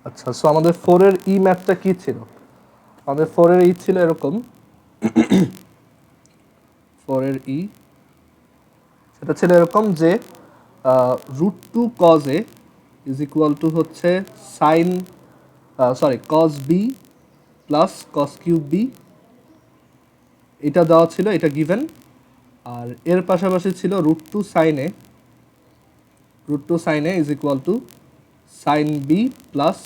আচ্ছা, সো আমাদের 4 এর ই ম্যাথটা কি ছিল? আমাদের 4 এর ই ছিল এরকম 4 এর ই সেটা ছিল এরকম যে √2 cos a is equal to হচ্ছে sine cos b plus cos cube b, এটা দেওয়া ছিল, এটা গিভেন। আর এর পাশাপাশি ছিল √2 sin a is equal to sine b plus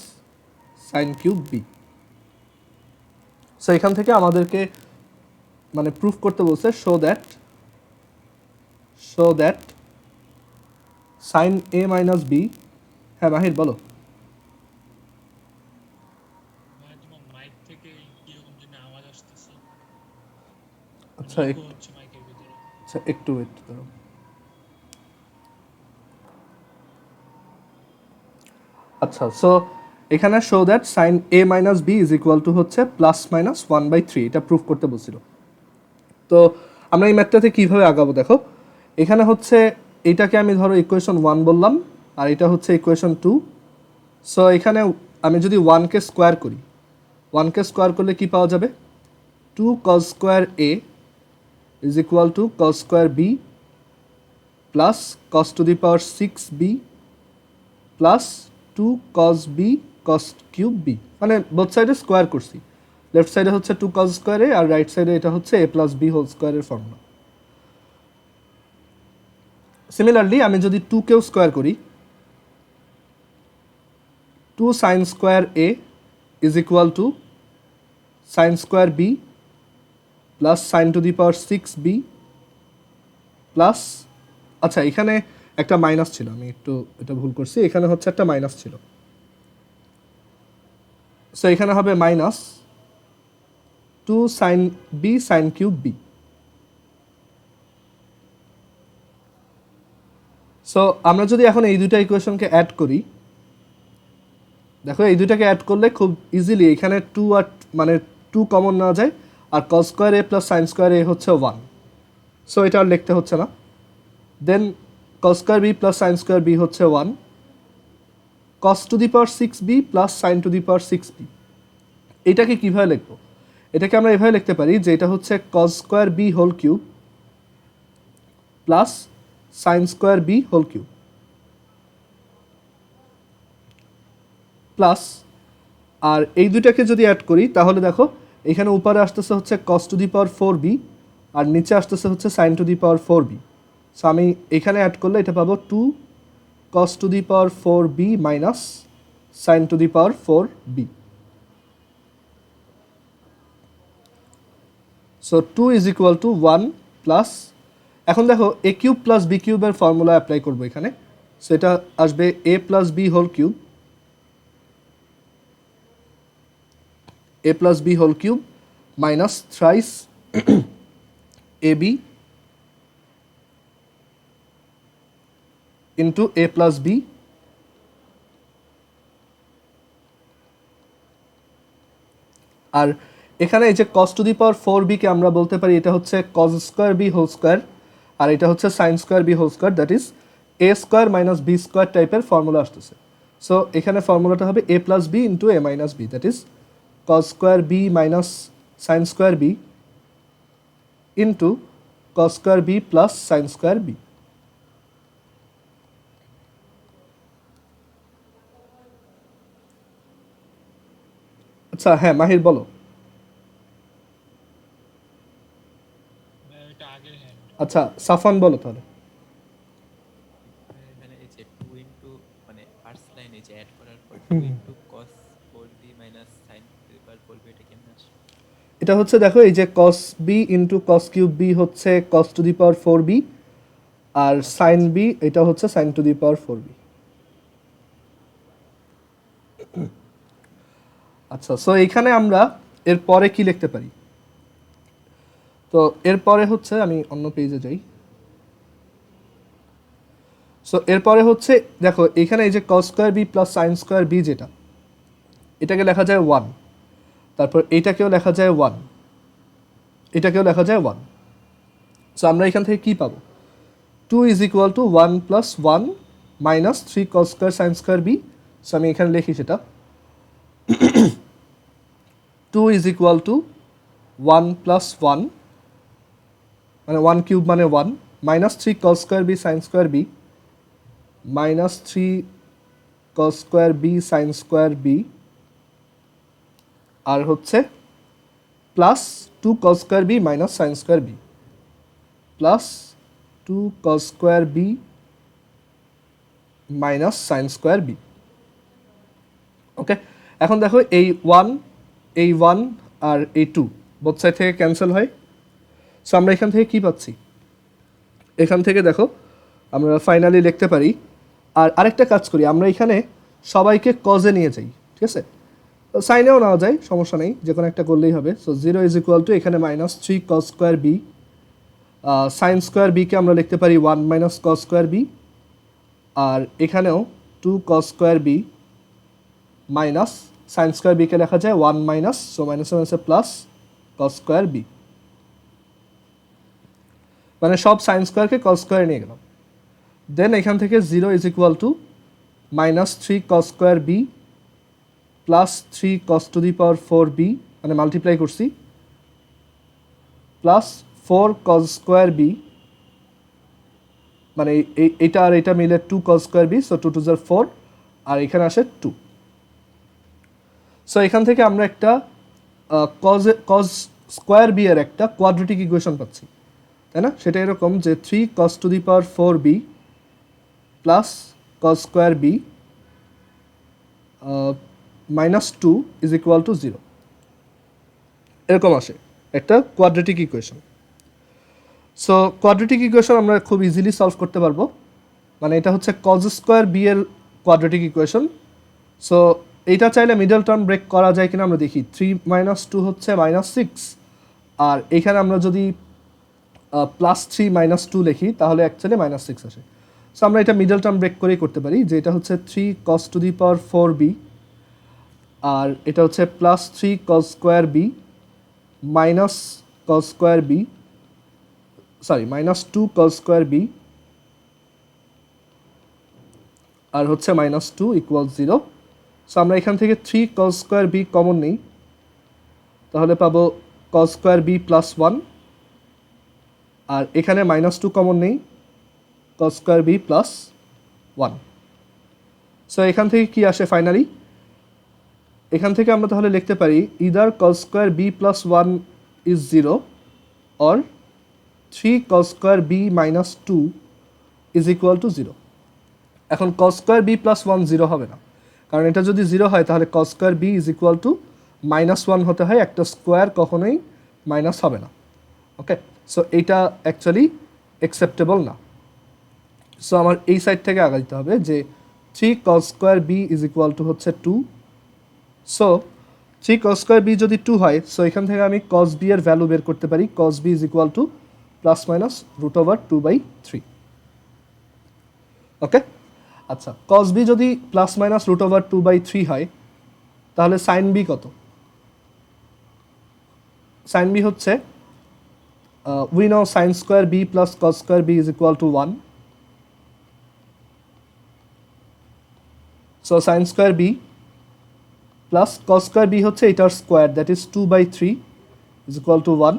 sine cube b। So এখান থেকে আমাদেরকে মানে প্রুফ করতে বলছে show that sine a minus b। হ্যাঁ মাহির বলো। আচ্ছা আচ্ছা একটু ওয়েট করো। আচ্ছা, সো এখানে show that sine a minus b is equal to হচ্ছে প্লাস মাইনাস 1/3, এটা প্রুফ করতে বলছিল। তো আমরা এই ম্যাথটাতে কীভাবে আগাবো দেখো, এখানে হচ্ছে এটাকে আমি ধরো ইকুয়েশন 1 বললাম আর এটা হচ্ছে ইকুয়েশন 2। সো এখানে আমি যদি 1কে স্কোয়ার করি, 1কে স্কোয়ার করলে কি পাওয়া যাবে? 2 cos square a is equal to cos square b plus cos to the power 6b plus 2 cos b cos cube b, মানে বোথ সাইডে স্কোয়ার করছি। লেফট সাইডে হচ্ছে 2 cos স্কোয়ার a আর রাইট সাইডে এটা হচ্ছে a প্লাস b হোল স্কোয়ারের ফর্মুলা। সিমিলারলি আমি যদি 2কেও স্কোয়ার করি, 2 sin square a is equal to sine square b plus sine to the power 6b plus, আচ্ছা এখানে একটা মাইনাস ছিল, আমি একটু এটা ভুল করছি, এখানে হচ্ছে একটা মাইনাস ছিল। সো এখানে হবে minus 2 sin b sign cube b। So আমরা যদি এখন এই দুইটা ইকুয়েশনকে অ্যাড করি, দেখো এই দুইটাকে অ্যাড করলে খুব ইজিলি এখানে 2 আর মানে 2 কমন নেওয়া যায়, আর cos square a plus sine square a হচ্ছে 1। সো এটা আর লিখতে হচ্ছে না। দেন cos square b plus sine square b হচ্ছে 1, cos to the power 6b plus sine to the power 6b। এটাকে কীভাবে লিখবো? এটাকে আমরা এভাবে লিখতে পারি যে এটা হচ্ছে cos square b whole cube plus sine square b whole cube plus, আর এই দুইটাকে যদি অ্যাড করি তাহলে দেখো এখানে উপরে আসতেছে হচ্ছে cos to the power 4b আর নিচে আসতেছে হচ্ছে sine to the power 4b। So আমি এখানে অ্যাড করলে এটা পাবো 2 cos to the power 4b minus sine to the power 4b। So 2 is equal to 1 plus, এখন দেখো এ কিউব প্লাস বি কিউবের ফর্মুলা অ্যাপ্লাই করবো এখানে। সো এটা আসবে a plus B whole cube, a plus B whole cube minus thrice ab into a plus B আর এখানে এই যে cos to the power 4b কে আমরা বলতে পারি এটা হচ্ছে cos square b whole square আর এটা হচ্ছে sine square b whole square, that is a square minus b square টাইপের ফর্মুলা আসতেছে। সো এখানে ফর্মুলাটা হবে a plus b into a minus b, that is cos square b minus sine square b into cos square b plus sine square b। আচ্ছা হ্যাঁ মাহির বলো। আচ্ছা সাফান বলো তাহলে। এখানে এই যে 2 ইনটু মানে ফার্স্ট লাইন এই যে অ্যাড করার পর 2 into cos 4b minus sin 4b এটা কেমন আসে? এটা হচ্ছে দেখো এই যে cos b into cos cube b হচ্ছে cos to the power 4b আর সাইন b এটা হচ্ছে sine to the power 4b। আচ্ছা, সো এইখানে আমরা এর পরে কি লিখতে পারি? তো এরপরে হচ্ছে আমি অন্য পেজে যাই। সো এরপরে হচ্ছে দেখো এখানে এই যে cos square b plus sine square b যেটা, এটাকে লেখা যায় 1, তারপর এইটাকেও লেখা যায় 1, এটাকেও লেখা যায় 1। সো আমরা এখান থেকে কি পাবো? 2 is equal to 1 plus 1 minus 3 cos square sine square b। So আমি এখানে লিখি সেটা 2 ইজ ইকুয়াল টু 1 প্লাস 1 মানে 1 কিউব মানে 1 minus 3 cos square B sine square B minus 3 cos square B sine square B আর হচ্ছে plus 2 cos square B minus sine square B plus 2 cos square B minus sine square B. Okay, এখন দেখো এই 1 আর এই 2 both side থেকে cancel হয়। So আমরা এখান থেকে কি পাচ্ছি, এখান থেকে দেখো আমরা ফাইনালি লিখতে পারি। আর আরেকটা কাজ করি, আমরা এখানে সবাইকে কজে নিয়ে যাই, ঠিক আছে? সাইনেও নেওয়া যায়, সমস্যা নেই, যে কোনো একটা করলেই হবে। সো 0 ইজ ইকুয়াল টু এখানে minus 3 cos square B, sine square বিকে আমরা লিখতে পারি 1 মাইনাস কস স্কোয়ার বি, আর এখানেও 2 cos square B minus sine square বিকে লেখা যায় 1 মাইনাস, সো মাইনাস মাইনাসে প্লাস কস স্কোয়ার বি, মানে সব সাইন স্কোয়ারকে কস স্কোয়ারে নিয়ে গেলাম। দেন এখান থেকে 0 is equal to minus 3 cos square B plus 3 cos to the power 4 B, মানে মাল্টিপ্লাই করছি, প্লাস 4 কস স্কোয়ার বি, মানে এটা আর এটা মিলে 2 cos square B, so 2 to জার 4, আর এখানে আসে 2। সো এখান থেকে আমরা একটা কজ স্কোয়ার বি এর একটা কোয়াড্রেটিক ইকুয়েশন পাচ্ছি, তাই না? সেটা এরকম যে 3 cos to the power 4 B plus cos square B minus 2 is equal to 0, এরকম আসে একটা quadratic equation. So quadratic equation আমরা খুব ইজিলি সলভ করতে পারবো, মানে এটা হচ্ছে কজ স্কোয়ার বি এর কোয়াড্রেটিক ইকুয়েশন। সো এইটা চাইলে মিডল টার্ম ব্রেক করা যায় কিনা আমরা দেখি। 3 মাইনাস 2 হচ্ছে মাইনাস 6, আর এখানে আমরা যদি প্লাস 3 মাইনাস 2 লিখি তাহলে অ্যাকচুয়ালি মাইনাস 6 আসে। সো আমরা এটা মিডল টার্ম ব্রেক করেই করতে পারি, যে এটা হচ্ছে 3 cos to the power 4 B, আর এটা হচ্ছে plus 3 cos square B minus cos square B, sorry minus 2 cos square B, আর হচ্ছে মাইনাস 2 ইকুয়াল 0। সো আমরা এখান থেকে 3 কস স্কোয়ার বি কমন নেই, তাহলে পাবো কস স্কোয়ার বি প্লাস 1, আর এখানে মাইনাস 2 কমন নেই, cos square B plus 1। So এখান থেকে কি আসে ফাইনালি, এখান থেকে আমরা তাহলে লিখতে পারি either cos square B plus 1 is 0 or 3 cos square B minus 2 is equal to 0। এখন কস স্কোয়ার বি প্লাস 1 0 হবে না, কারণ এটা যদি 0 হয় তাহলে cos square B is equal to minus 1 হতে হয়, একটা স্কোয়ার কখনোই মাইনাস হবে না। ওকে, সো এইটা অ্যাকচুয়ালি অ্যাকসেপ্টেবল না। সো আমার এই সাইড থেকে আগাইতে হবে যে 3 cos square B is equal to হচ্ছে 2। সো 3 কস স্কোয়ার বি যদি 2 হয়, সো এখান থেকে আমি কস বি এর ভ্যালু বের করতে পারি, cos B is equal to plus minus root over 2/3। Okay, আচ্ছা, কস বি যদি প্লাস মাইনাস রুট ওভার 2/3 হয়, তাহলে সাইন বি কত? সাইন বি হচ্ছে we know sine square B plus cos square B is equal to 1। So sine square B plus cos square B হচ্ছে এটার square, that is 2/3 is equal to 1।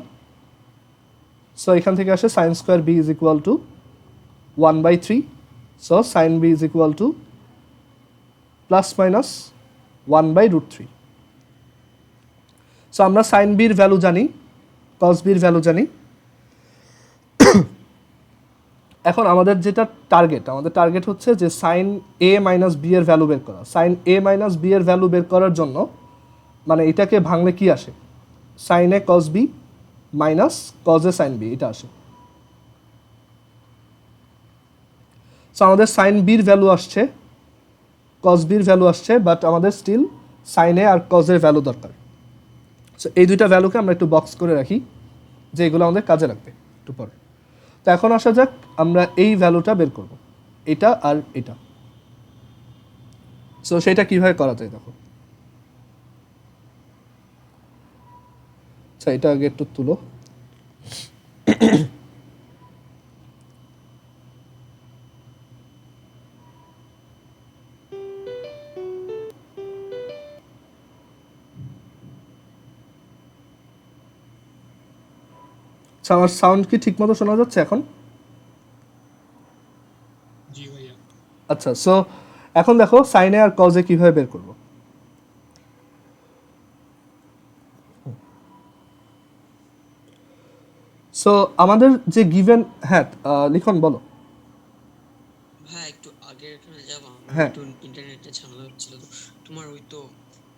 So এখান থেকে আসে sine square B is equal to 1/3। So sine B is equal to plus minus 1/√3। So আমরা sine বির value জানি, cos বির value জানি। এখন আমাদের যেটা আমাদের টার্গেট হচ্ছে যে সাইন এ মাইনাস বি এর ভ্যালু বের করা। সাইন এ মাইনাস বি এর ভ্যালু বের করার জন্য মানে এটাকে ভাঙলে কি আসে, sign A cos B minus cos A sine B, এটা আসে। সো আমাদের সাইন বির ভ্যালু আসছে, কস বির ভ্যালু আসছে, বাট আমাদের স্টিল সাইন এ আর কস এর ভ্যালু দরকার। সো এই দুইটা ভ্যালুকে আমরা একটু বক্স করে রাখি, যে এগুলো আমাদের কাজে লাগবে একটু পরে। তো এখন আসা যাক আমরা এই ভ্যালুটা বের করব, এটা আর এটা। সো সেটা কিভাবে করা যায় দেখো। আচ্ছা, এটা আগে একটু তুলো। আচ্ছা, আমার সাউন্ড কি ঠিক মতো শোনা যাচ্ছে এখন? জি ভাইয়া। আচ্ছা, সো এখন দেখো সাইনে আর কজে কিভাবে বের করব। সো আমাদের যে গিভেন, হ্যাঁ লিখন বলো। হ্যাঁ একটু আগের এখানে যাবো, আমার হ্যাঁ। একটু ইন্টারনেটে ঝামেলা হচ্ছিল। তো তোমার ওই তো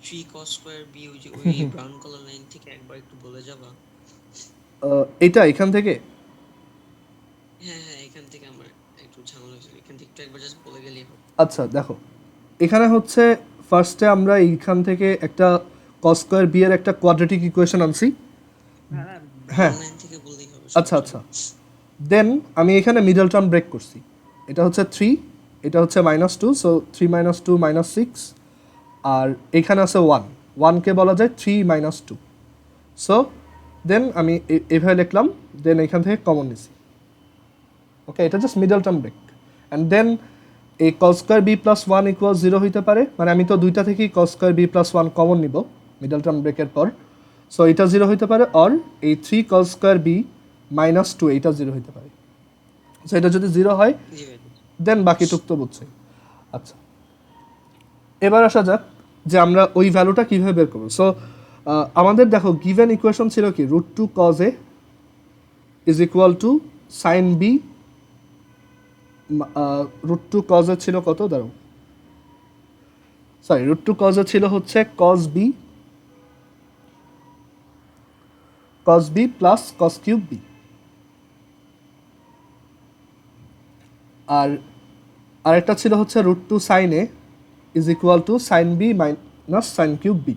3 cos স্কয়ার বি ওই যে ওই ব্রাউন কালার লাইন থেকে একবার একটু বলে যাবা। এইটা এখান থেকে হ্যাঁ হ্যাঁ এখান থেকে আমার একটু ঝামেলা হয়েছিল, এখান থেকে একটু একবার জাস্ট বলে গেলেই হবে। আচ্ছা দেখো, এখানে হচ্ছে ফার্স্টে আমরা এইখান থেকে একটা কস স্কয়ার বি এর একটা কোয়াড্রেটিক ইকুয়েশন আনছি। হ্যাঁ। ব্রাউন লাইন থেকে বললেই হবে। আচ্ছা আচ্ছা, দেন আমি এখানে মিডল টার্ম ব্রেক করছি। এটা হচ্ছে 3, এটা হচ্ছে -2, সো 3 - 2 -6, আর এখানে আছে 1, 1কে বলা যায় 3 - 2। সো দেন আমি এভাবে লিখলাম, দেন এখান থেকে কমন নিছি। ওকে, এটা just middle term break. And then এই cos square B plus 1 equal 0 হইতে পারে, মানে আমি তো দুইটা থেকেই cos square B plus 1 common নিব মিডল টার্ম ব্রেকের পর। সো এটা 0 হইতে পারে, অর এই 3 কস স্কয়ার বি -2 এইটা 0 হইতে পারে। সো এটা যদি 0 হয় জি ভাই। দেন বাকিটুক তো বুঝছি। আচ্ছা, এবার আসা যাক যে আমরা ওই ভ্যালুটা কীভাবে বের করবো। সো আমাদের দেখো গিভেন ইকুয়েশন ছিল কি, √2 cos A is equal to sine B. √2 cos A ছিল কত, দাঁড়াও, সরি, √2 cos A ছিল হচ্ছে cos b plus cos cube b, আর আরেকটা ছিল হচ্ছে √2 sin A is equal to sine B minus sine cube B.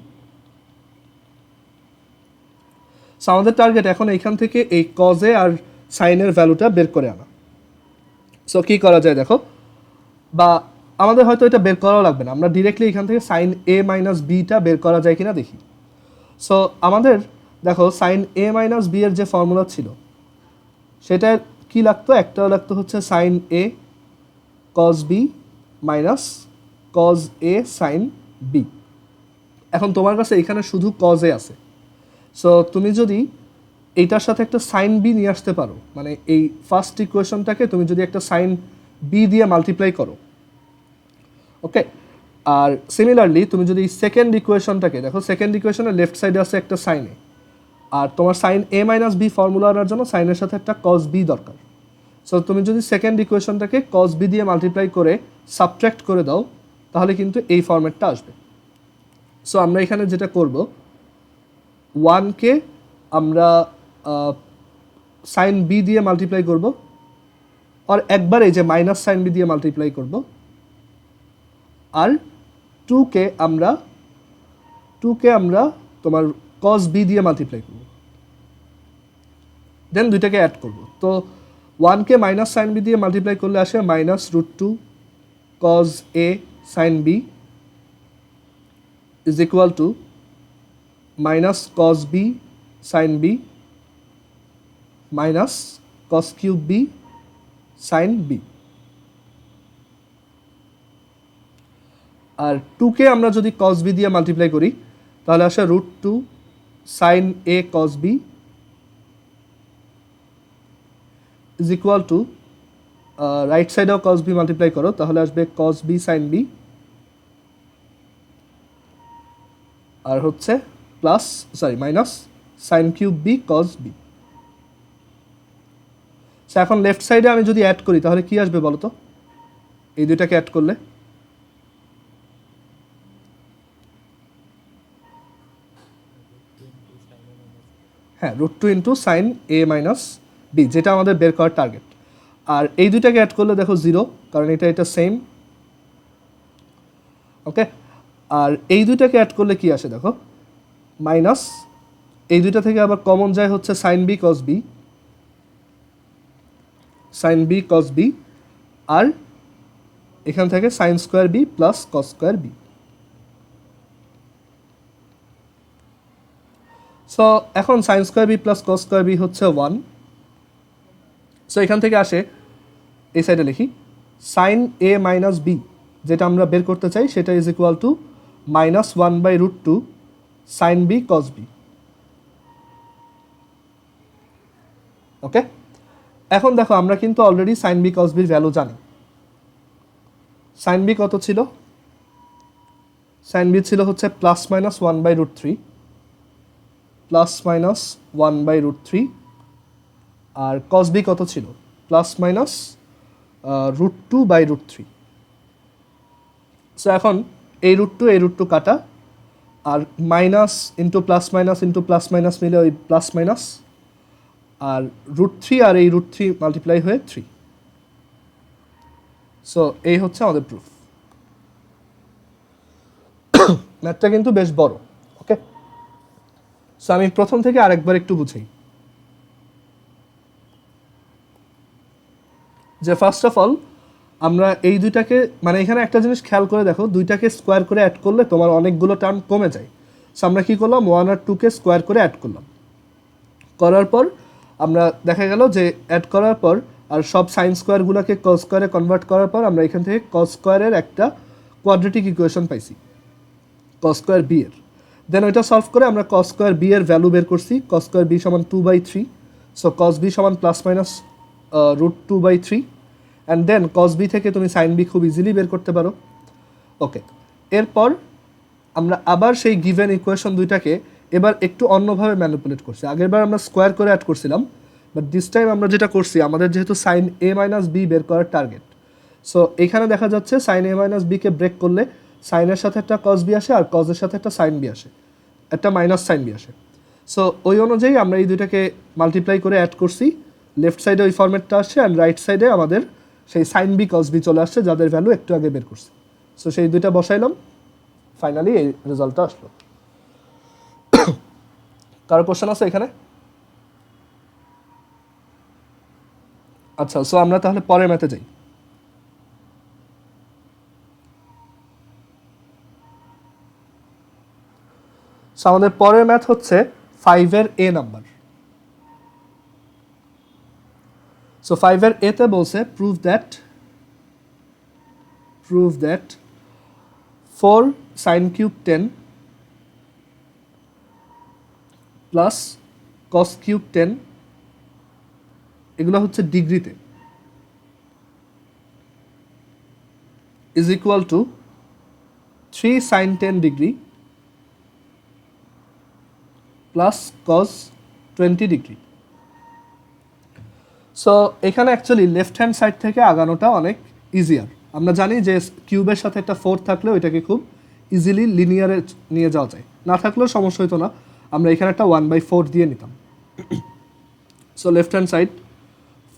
So আমাদের টার্গেট এখন এইখান থেকে এই কজে আর সাইনের ভ্যালুটা বের করে আনা। সো কী করা যায় দেখো, বা আমাদের হয়তো এটা বের করাও লাগবে না, আমরা ডিরেক্টলি এখান থেকে সাইন এ মাইনাস বিটা বের করা যায় কিনা দেখি। সো আমাদের দেখো সাইন এ মাইনাস বি এর যে ফর্মুলা ছিল সেটা কি লাগতো, একটাও লাগতো হচ্ছে sine A cos B minus cos A sine B. এখন তোমার কাছে এখানে শুধু কজ এ আছে, সো তুমি যদি এইটার সাথে একটা সাইন বি নিয়ে আসতে পারো, মানে এই ফার্স্ট ইকুয়েশনটাকে তুমি যদি একটা সাইন বি দিয়ে মাল্টিপ্লাই করো, ওকে। আর সিমিলারলি তুমি যদি সেকেন্ড ইকুয়েশনটাকে দেখো, সেকেন্ড ইকুয়েশনের লেফট সাইডে আছে একটা সাইন এ, আর তোমার সাইন এ মাইনাস বি ফর্মুলা আনার জন্য সাইনের সাথে একটা কজ বি দরকার। সো তুমি যদি সেকেন্ড ইকুয়েশনটাকে কজ বি দিয়ে মাল্টিপ্লাই করে সাবট্র্যাক্ট করে দাও তাহলে কিন্তু এই ফর্ম্যাটটা আসবে। সো আমরা এখানে যেটা করব, 1কে আমরা সাইন বি দিয়ে মাল্টিপ্লাই করব, আর একবারে যে মাইনাস সাইন বি দিয়ে মাল্টিপ্লাই করব, আর 2কে আমরা তোমার কজ বি দিয়ে মাল্টিপ্লাই করব, দেন দুইটাকে অ্যাড করব। তো 1কে মাইনাস সাইন বি দিয়ে মাল্টিপ্লাই করলে আসে -√2 cos A sine B is equal to minus cos B sine B minus cos cube B sine B. আর 2কে আমরা যদি কস বি দিয়ে মাল্টিপ্লাই করি তাহলে আসে √2 sine A cos B is equal to, right সাইডেও কস বি মাল্টিপ্লাই করো তাহলে আসবে কস বি সাইন বি, আর হচ্ছে plus minus sine cube B cos B. এখন লেফট সাইডে আমি যদি অ্যাড করি তাহলে কি আসবে বলো তো, এই দুইটাকে অ্যাড করলে? হ্যাঁ, √2 ইন্টু সাইন এ মাইনাস বি, যেটা আমাদের বের করার টার্গেট। আর এই দুইটাকে অ্যাড করলে দেখো 0, কারণ এটা সেম, ওকে। আর এই দুইটাকে অ্যাড করলে কি আসে দেখো, মাইনাস, এই দুইটা থেকে আবার কমন যায় হচ্ছে sine B cos B, sine B cos B, আর এখান থেকে sine square B plus cos square B. So এখন sine square B plus cos square B হচ্ছে 1। সো এখান থেকে আসে, এই সাইডে লিখি, সাইন এ মাইনাস বি যেটা আমরা বের করতে চাই সেটা is equal to -1/√2 sine B cos B. Okay, এখন দেখো আমরা কিন্তু অলরেডি সাইন বি কস বির ভ্যালু জানি। সাইন বি কত ছিল? সাইন বি ছিল হচ্ছে প্লাস মাইনাস 1/√3, প্লাস মাইনাস 1/√3, আর কস বি কত ছিল? Plus minus √2/√3। সো এখন এই √2 কাটা, আর মাইনাস ইন্টু প্লাস মাইনাস মিলে ওই প্লাস মাইনাস, আর √3 আর এই √3 মাল্টিপ্লাই হয়ে 3। সো এই হচ্ছে আমাদের প্রুফ। ম্যাথটা কিন্তু বেশ বড়। ওকে, সো আমি প্রথম থেকে আরেকবার একটু বুঝাই যে ফার্স্ট অফ অল আমরা এই দুইটাকে, মানে এখানে একটা জিনিস খেয়াল করে দেখো, দুইটাকে স্কোয়ার করে অ্যাড করলে তোমার অনেকগুলো টার্ম কমে যায়। সো আমরা কী করলাম, 1 আর 2কে স্কোয়ার করে অ্যাড করলাম, করার পর আমরা দেখা গেল যে অ্যাড করার পর আর সব সাইন স্কোয়ারগুলোকে কস স্কোয়ারে কনভার্ট করার পর আমরা এখান থেকে কস স্কোয়ারের একটা কোয়াড্রেটিক ইকুয়েশন পাইছি কস স্কোয়ার বি এর। দেন ওইটা সলভ করে আমরা কস স্কোয়ার বি এর ভ্যালু বের করছি, কস স্কোয়ার বি সমান 2/3। সো কস বি সমান plus minus √2/3, and then cos B থেকে তুমি সাইন বি খুব ইজিলি বের করতে পারো। ওকে, এরপর আমরা আবার সেই গিভেন ইকুয়েশন দুইটাকে এবার একটু অন্যভাবে ম্যানিপুলেট করছি। আগেরবার আমরা স্কোয়ার করে অ্যাড করছিলাম, বাট দিস টাইম আমরা যেটা করছি, আমাদের যেহেতু সাইন এ মাইনাস বি বের করার টার্গেট, সো এখানে দেখা যাচ্ছে সাইন এ মাইনাস বিকে ব্রেক করলে সাইনের সাথে একটা কস বি আসে, আর কসের সাথে একটা সাইন বি আসে, একটা মাইনাস সাইন বি আসে। সো ওই অনুযায়ী আমরা এই দুইটাকে মাল্টিপ্লাই করে অ্যাড করছি, লেফট সাইডে ওই ফরম্যাটটা আসছে, অ্যান্ড রাইট সাইডে আমাদের সেই সাইন বি কস বি চলে আসছে, যাদের ভ্যালু একটু আগে বের করছি। সো সেই দুইটা বসাইলাম, ফাইনালি এই রেজাল্টটা আসলো। কারো কোশ্চেন আছে এখানে? আচ্ছা, সো আমরা তাহলে পরের ম্যাথে যাই। সো আমাদের পরের ম্যাথ হচ্ছে 5-এর এ নাম্বার। সো 5-এর এতে বলছে prove that 4 sin cube 10 plus cos cube 10, এগুলো হচ্ছে ডিগ্রিতে, is equal to 3 sin 10 degree plus cos 20 degree. So এখানে অ্যাকচুয়ালি লেফট হ্যান্ড সাইড থেকে আগানোটা অনেক ইজিয়ার। আমরা জানি যে কিউবের সাথে একটা 4 থাকলে ওইটাকে খুব ইজিলি লিনিয়ারে নিয়ে যাওয়া যায়, না থাকলেও সমস্যা হতো না, আমরা এখানে একটা 1/4 দিয়ে নিতাম। So left hand side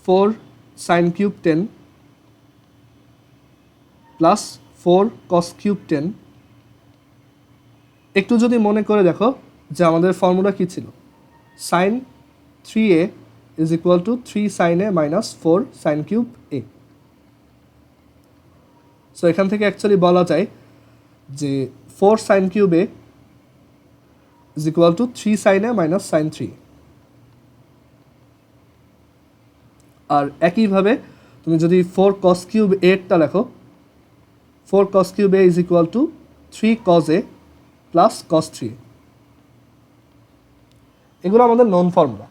4 sin cube 10 plus 4 cos cube 10। একটু যদি মনে করে দেখো যে আমাদের ফর্মুলা কী ছিল, sine 3a is equal to 3 sin a minus 4 sin cube a। So এখান থেকে অ্যাকচুয়ালি বলা যায় যে 4 sin cube a is equal to 3 sin a minus sin 3। আর একইভাবে তুমি যদি 4 cos cube a-টা লেখো, 4 cos cube a is equal to 3 cos a plus cos 3a। এগুলো আমাদের নন ফর্মুলা।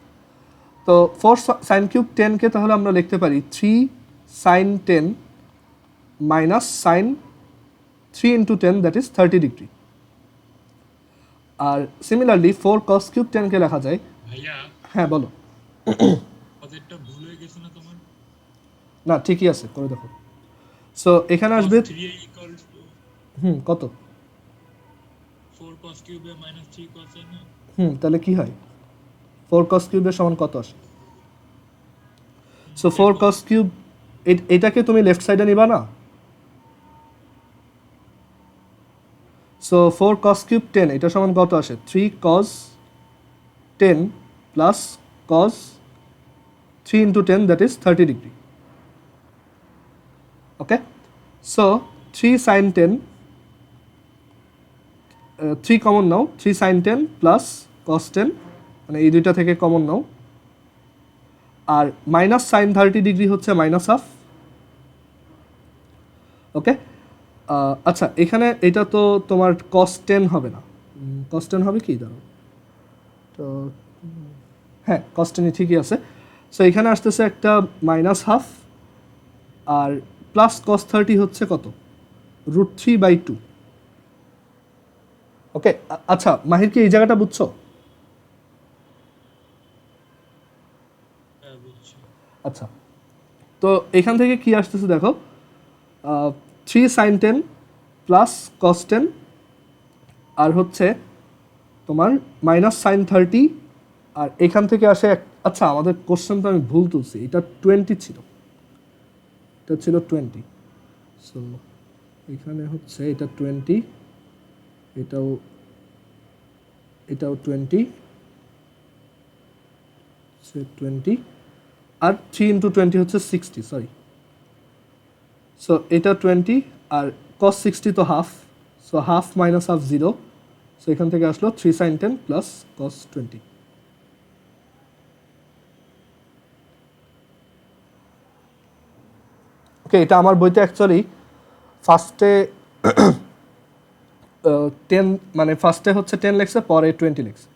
তো 4 sin cube 10-কে তাহলে আমরা লিখতে পারি 3 sin 10 minus sin 3 into 10, that is 30 degree. আর সিমিলারলি 4 cos cube 10-কে লেখা যায়, ভাইয়া হ্যাঁ বলো। পদেরটা ভুল হয়ে গেছে না তোমার? না ঠিকই আছে, করে দেখো। সো এখানে আসবে 3a equals to কত? 4 cos cube a minus 3 cos a না? তাহলে কি হয়? 4 cos cube এর সমান কত আসে? সো 4 cos cube, এটাকে তুমি লেফট সাইডে নিবা না? সো 4 cos cube 10 এটা সমান কত আসে? 3 cos 10 plus cos 3 into 10, that is 30 degree. Okay, so 3 sin 10, 3 common now, 3 sin 10 plus cos 10, মানে এই দুইটা থেকে কমন নাও, আর মাইনাস সাইন 30 ডিগ্রি হচ্ছে মাইনাস হাফ। ওকে, আচ্ছা এখানে এটা তো তোমার cos 10 হবে না, cos 10 হবে কি? ধরো তো হ্যাঁ cos 10 ঠিকই আছে। সো এখানে আসতেছে একটা -12 আর প্লাস cos 30 হচ্ছে কত √3/2। ওকে, আচ্ছা মাহির কি এই জায়গাটা বুঝছো? হ্যাঁ বুঝছি। আচ্ছা, তো এখান থেকে কি আসতেছে দেখো, 3 sin 10 প্লাস cos 10 আর হচ্ছে তোমার -sin 30 আর এখান থেকে আসে আচ্ছা আমাদের কোশ্চেনটা আমি ভুল তুলছি, এটা 20 ছিল, এটা ছিল 20। সো এখানে হচ্ছে এটা 20, এটাও এটাও 20, 20 আর 3 × 20 হচ্ছে 60, সরি। সো এটা 20 আর cos 60 তো half, so half minus half 0, so এখান থেকে আসলো 3 sin 10 প্লাস cos 20। ওকে, এটা আমার বইতে অ্যাকচুয়ালি ফার্স্টে 10 মানে ফার্স্টে হচ্ছে 10 লেখছে, পরে 20 লেখছে,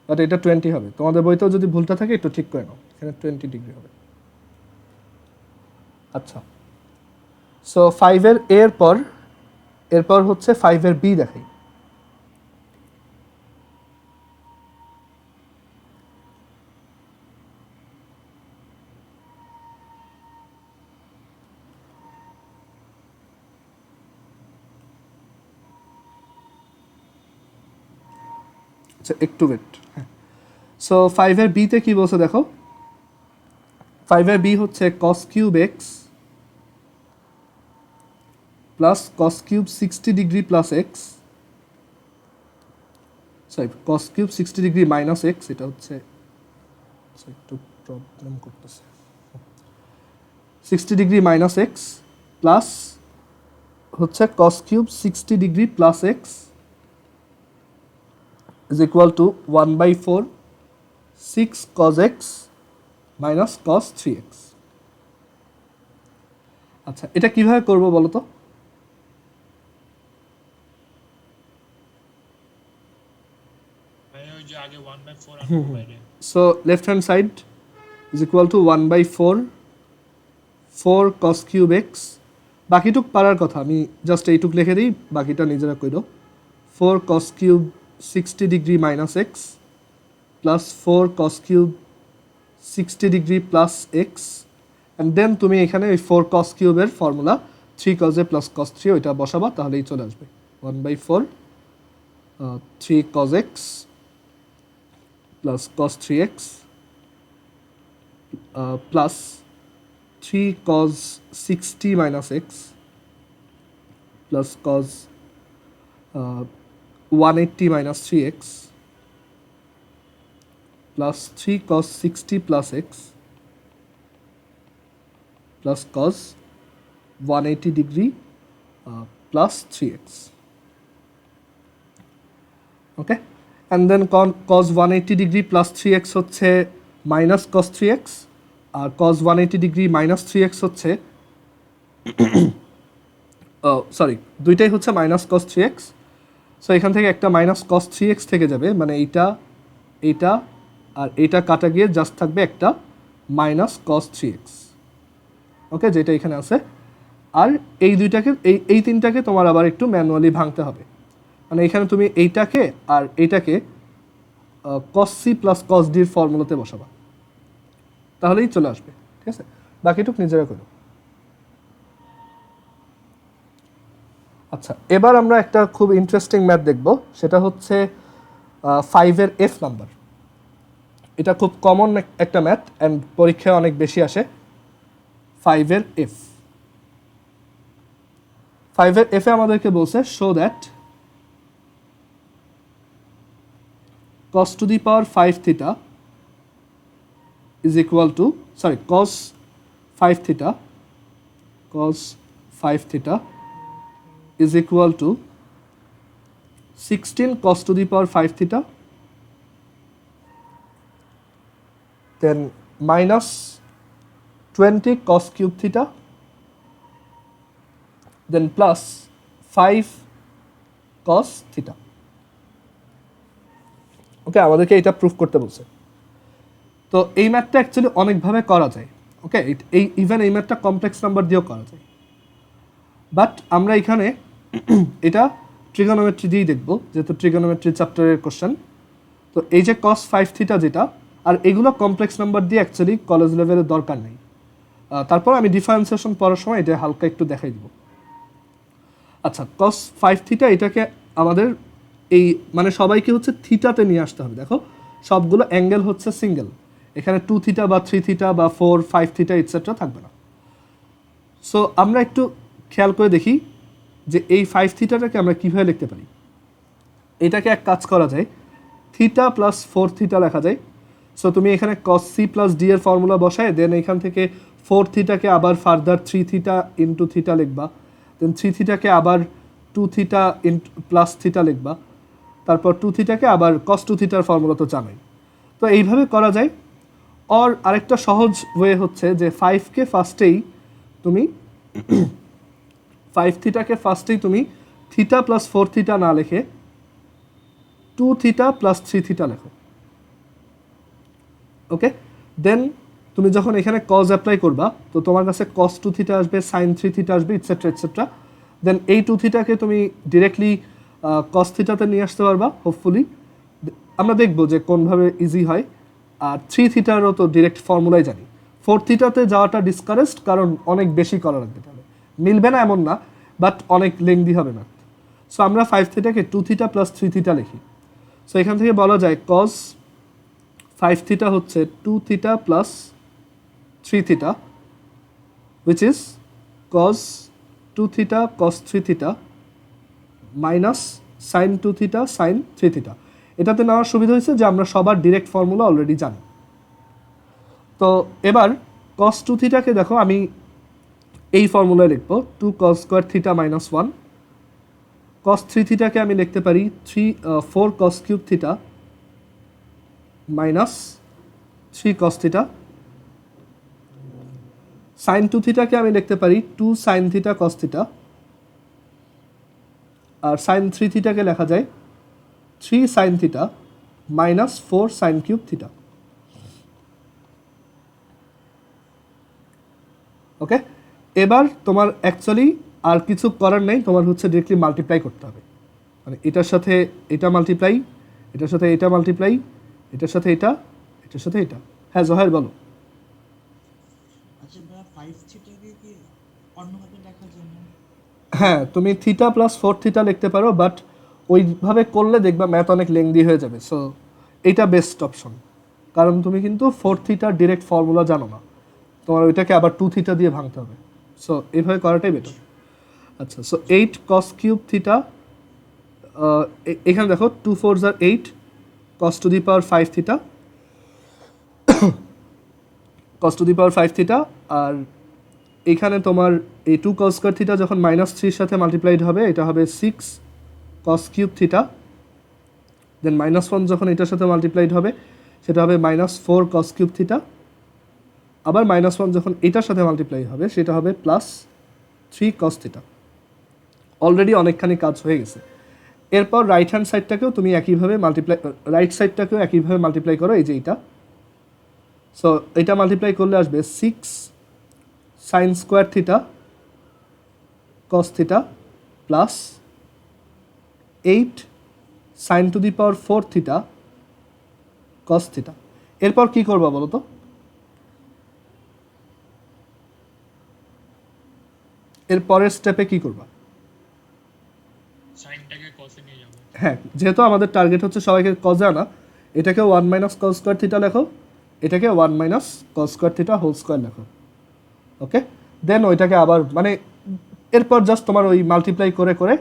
বাট এটা 20 হবে। তোমাদের বইতেও যদি ভুলটা থাকে একটু ঠিক করে নাও, এখানে 20 ডিগ্রি হবে। আচ্ছা, সো 5-এর এরপর হচ্ছে 5-এর বি দেখাই। আচ্ছা একটু ওয়েট, হ্যাঁ। সো 5-এর বিতে কি বলছে দেখো, 5-এর বি হচ্ছে cos cube x plus cos cube 60 degree plus x, sorry cos cube 60 degree minus x, এটা হচ্ছে একটু প্রবলেম করতেছে, 60 ডিগ্রি মাইনাস এক্স প্লাস হচ্ছে cos cube 60 degree plus x is equal to 1/4 6 cos x minus cos 3x। আচ্ছা এটা কিভাবে করব বলো তো? মানে ওই যে আগে 1/4 আনবো বাইরে। So left hand side is equal to 1/4 4 cos cube x, বাকিটুক পারার কথা, আমি জাস্ট এইটুক লিখে দিই, বাকিটা নিজেরা কইরো। 4 cos cube 60 degree minus X plus 4 cos cube 60 degree plus X, and then তুমি এখানে ওই 4 cos কিউবের formula 3 cos a plus cos 3 ওইটা বসাবা, তাহলেই চলে আসবে 1/4 3 cos x plus cos 3x plus 3 cos 60 minus x plus cos 180 minus 3x plus 3 cos 60 plus x plus cos 180 degree plus 3x. Okay, and then cos 180 degree plus 3x হচ্ছে minus cos 3x আর cos 180 degree minus 3x হচ্ছে sorry দুইটাই হচ্ছে minus cos 3x। So এখান থেকে একটা minus cos 3x থেকে যাবে, মানে এইটা আর এইটা কাটা গিয়ে জাস্ট থাকবে একটা মাইনাস cos 3x। ওকে, যেটা এখানে আছে। আর এই দুইটাকে এই তিনটাকে তোমার আবার একটু ম্যানুয়ালি ভাঙতে হবে, মানে এখানে তুমি এইটাকে আর এইটাকে cos c plus cos d এর ফর্মুলাতে বসাবা, তাহলেই চলে আসবে। ঠিক আছে, বাকিটুক নিজেরা করো। আচ্ছা, এবার আমরা একটা খুব ইন্টারেস্টিং ম্যাথ দেখব, সেটা হচ্ছে 5-এর এফ নাম্বার। এটা খুব কমন একটা ম্যাথ অ্যান্ড পরীক্ষায় অনেক বেশি আসে। 5-এর এফ, 5-এর এফে আমাদেরকে বলছে show that cos to the power 5 theta is equal to, sorry, cos 5 theta is equal to 16 cos to the power 5 theta, then minus 20 cos cube theta, then plus 5 cos theta. ওকে, আমাদেরকে এটা proof করতে বলছে। তো এই ম্যাথটা actually অনেকভাবে করা যায়, ওকে। ইভেন এই ম্যাথটা কমপ্লেক্স নাম্বার দিয়েও করা যায়, বাট আমরা এখানে এটা ট্রিগোনোমেট্রি দিয়েই দেখবো, যেহেতু ট্রিগোনোমেট্রি চ্যাপ্টারের কোশ্চেন। তো এই যে cos 5 থিটা যেটা, আর এগুলো কমপ্লেক্স নাম্বার দিয়ে অ্যাকচুয়ালি কলেজ লেভেলের দরকার নেই। তারপর আমি ডিফারেন্সিয়েশন পড়ার সময় এটা হালকা একটু দেখাই দিব। আচ্ছা, cos 5 থিটা এটাকে আমাদের এই মানে সবাইকে হচ্ছে থিটাতে নিয়ে আসতে হবে। দেখো সবগুলো অ্যাঙ্গেল হচ্ছে সিঙ্গেল, এখানে 2 থিটা বা 3 থিটা বা 4 5 থিটা ইটসেট্রা থাকবে না। সো আমরা একটু খেয়াল করে দেখি যে এই 5 থিটাটাকে আমরা কীভাবে লিখতে পারি। এটাকে এক কাজ করা যায়, থিটা প্লাস 4 থিটা লেখা যায়। সো তুমি এখানে cos c প্লাস ডি এর ফর্মুলা বসায় দেন এখান থেকে 4 থিটাকে আবার ফার্দার 3 থিটা ইন্টু থিটা লিখবা, দেন 3 থিটাকে আবার 2 থিটা ইন্টু প্লাস থিটা লিখবা, তারপর 2 থিটাকে আবার cos 2 থিটার ফর্মুলা তো জানোই। তো এইভাবে করা যায়। আর আরেকটা সহজ ওয়ে হচ্ছে যে 5কে ফার্স্টেই তুমি 5 থিটাকে ফার্স্টেই তুমি থিটা প্লাস 4 থিটা না লিখে 2 থিটা প্লাস 3 থিটা লেখো, ওকে। দেন তুমি যখন এখানে cos অ্যাপ্লাই করবা তো তোমার কাছে cos 2 থিটা আসবে, sin 3 থিটা আসবে, ইটসেট্রা ইটসেট্রা। দেন এই 2 থিটাকে তুমি ডিরেক্টলি cos থিটাতে নিয়ে আসতে পারবা হোপফুলি। আমরা দেখব যে কোনভাবে ইজি হয়। আর 3 থিটারও তো ডিরেক্ট ফর্মুলাই জানি। 4 থিটাতে যাওয়াটা ডিসকারেজড, কারণ অনেক বেশি করা লাগবে, তাহলে মিলবে না এমন না, বাট অনেক লেংদি হবে না। সো আমরা 5 থিটাকে 2 থিটা প্লাস 3 থিটা লিখি। সো এখান থেকে বলা যায় cos 5 থিটা হচ্ছে 2 theta plus 3 theta, which is cos 2 theta cos 3 theta minus sin 2 theta sin 3 theta. এটাতে নেওয়ার সুবিধা হয়েছে যে আমরা সবার ডিরেক্ট ফর্মুলা অলরেডি জানি। তো এবার cos 2 থিটাকে দেখো আমি এই ফর্মুলায় লিখবো 2 cos square theta minus 1। cos 3 থিটাকে আমি লিখতে পারি 4 cos cube theta minus 3 cos theta. sin 2 থিটাকে আমি লিখতে পারি 2 sin থিটা cos থিটা। আর sin 3 থিটাকে লেখা যায় 3 sin theta minus 4 sin cube theta, okay. এবার তোমার অ্যাকচুয়ালি আর কিছু করার নেই, তোমার হচ্ছে ডিরেক্টলি মাল্টিপ্লাই করতে হবে। মানে এটার সাথে এটা মাল্টিপ্লাই, এটার সাথে এটা মাল্টিপ্লাই, এটার সাথে এটা, এটার সাথে এটা। হ্যাঁ জহের বলো। আচ্ছা ভাইয়া 5 থিটাকে কি অন্যভাবে লেখা যায় না? হ্যাঁ তুমি থিটা প্লাস 4 থিটা লিখতে পারো, বাট ওইভাবে করলে দেখবা ম্যাথ অনেক লেংদি হয়ে যাবে। সো এটা বেস্ট অপশন, কারণ তুমি কিন্তু 4 থিটার ডিরেক্ট ফর্মুলা জানো না, তোমার ওইটাকে আবার 2 থিটা দিয়ে ভাঙতে হবে। সো এইভাবে করাটাই বেটার। আচ্ছা, সো 8 cos কিউব থিটা, এখানে দেখো 2 4s are 8 cos to the power 5 theta, cos to the power 5 theta. আর এখানে তোমার এই 2 cos স্কোয়ার থিটা যখন মাইনাস 3 সাথে মাল্টিপ্লাইড হবে এটা হবে 6 cos cube theta. Then minus 1 যখন এটার সাথে মাল্টিপ্লাইড হবে সেটা হবে মাইনাস 4 cos কিউব থিটা। আবার মাইনাস 1 যখন এটার সাথে মাল্টিপ্লাই হবে সেটা হবে প্লাস 3 cos থিটা। অলরেডি অনেকখানি কাজ হয়ে গেছে। এরপর রাইট হ্যান্ড সাইডটাকেও তুমি একইভাবে মাল্টিপ্লাই, রাইট সাইডটাকেও একইভাবে মাল্টিপ্লাই করো, এই যে এইটা। সো এটা মাল্টিপ্লাই করলে আসবে 6 sin square theta cos theta plus 8 sin two the power 4 theta cos theta. এরপর কি করবা বলো তো? এর পরের স্টেপে কি করবা? সাইনটাকে কসে নিয়ে যাবো। হ্যাঁ, যেহেতু আমাদের টার্গেট হচ্ছে সবাইকে কজে আনা, এটাকে 1 মাইনাস cos স্কোয়ার থিটা লেখো, এটাকে 1 minus cos square theta whole square লেখো, ওকে। দেন ওইটাকে আবার মানে এরপর জাস্ট তোমার ওই মাল্টিপ্লাই করে করে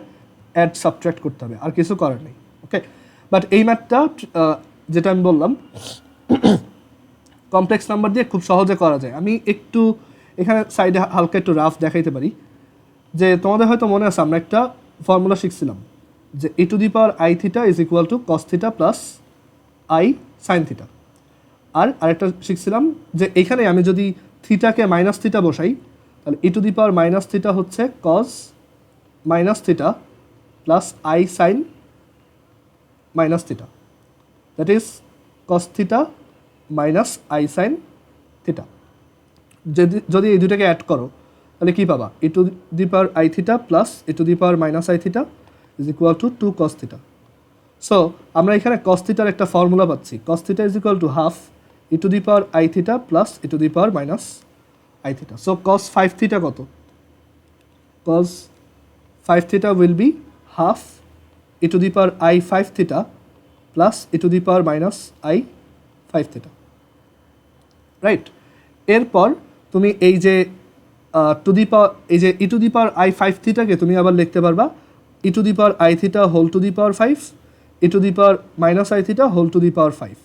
অ্যাড সাবট্রাক্ট করতে হবে, আর কিছু করার নেই, ওকে। বাট এই ম্যাথটা যেটা আমি বললাম কমপ্লেক্স নাম্বার দিয়ে খুব সহজে করা যায়। আমি একটু এখানে সাইডে হালকা একটু রাফ দেখাইতে পারি, যে তোমাদের হয়তো মনে আছে আমরা একটা ফর্মুলা শিখছিলাম যে e to the power i theta is equal to cos theta plus i sine theta. আর আরেকটা শিখছিলাম যে এখানে আমি যদি থিটাকে মাইনাস থিটা বসাই তাহলে e to the power minus theta হচ্ছে cos minus theta plus i sine minus theta, that is cos theta minus i sine theta. যদি এই দুটাকে অ্যাড করো তাহলে কী পাবা, e to the power i theta plus e to the power minus i theta is equal to 2 cos theta. So আমরা এখানে cos থিটার একটা ফর্মুলা পাচ্ছি, cos theta is equal to half e to the power i theta plus e to the power minus i theta. So cos 5 theta কত? cos 5 theta will be half e to the power I 5 theta plus e to the power minus I 5 theta, right? এরপর তুমি এই যে two the পাওয়ার এই যে e to the power I 5 থিটাকে তুমি আবার লিখতে পারবা e to the power I theta whole to the power 5 e to the power minus I theta whole to the power 5।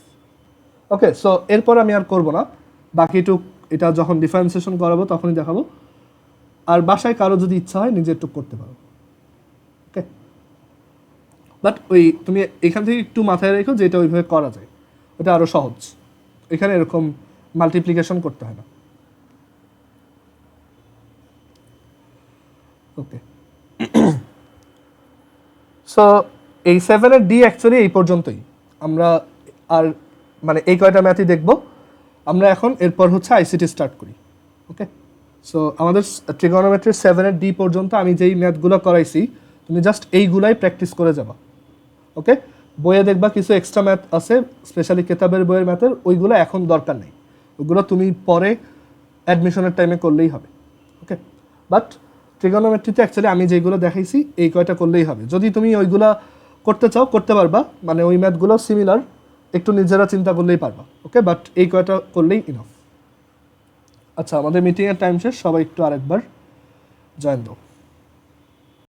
Okay, so এরপর আমি আর করবো না, বাকিটুক এটা যখন ডিফারেন্সিয়েশন করাবো তখনই দেখাবো। আর বাসায় কারো যদি ইচ্ছা হয় নিজে একটু করতে পারো, ওকে? বাট ওই তুমি এখান থেকে একটু মাথায় রেখো যে এটা ওইভাবে করা যায়, ওটা আরও সহজ। এখানে এরকম মাল্টিপ্লিকেশন করতে হয় না, ওকে? সো এই 7-এর ডি অ্যাকচুয়ালি এই পর্যন্তই। আমরা আর মানে এই কয়টা ম্যাথই দেখব আমরা এখন। এরপর হচ্ছে আইসিটি স্টার্ট করি, ওকে? সো আমাদের ট্রিগোনোমেট্রি 7-এর ডি পর্যন্ত আমি যেই ম্যাথগুলো করাইছি তুমি জাস্ট এইগুলাই প্র্যাকটিস করে যাবা, ওকে? বইয়ে দেখবা কিছু এক্সট্রা ম্যাথ আছে, স্পেশালি কেতাবের বইয়ের ম্যাথের, ওইগুলো এখন দরকার নেই, ওইগুলো তুমি পরে অ্যাডমিশনের টাইমে করলেই হবে, ওকে? বাট ট্রিগোনোমেট্রিতে অ্যাকচুয়ালি আমি যেগুলো দেখাইছি এই কয়টা করলেই হবে। যদি তুমি ওইগুলা করতে চাও করতে পারবা, মানে ওই ম্যাথগুলো সিমিলার, একটু নিজেরা চিন্তা করলেই পারবা, ওকে? বাট এই কয়টা করলেই ইনাফ। আচ্ছা, আমাদের মিটিংয়ের টাইম শেষ, সবাই একটু আরেকবার জয়েন দাও।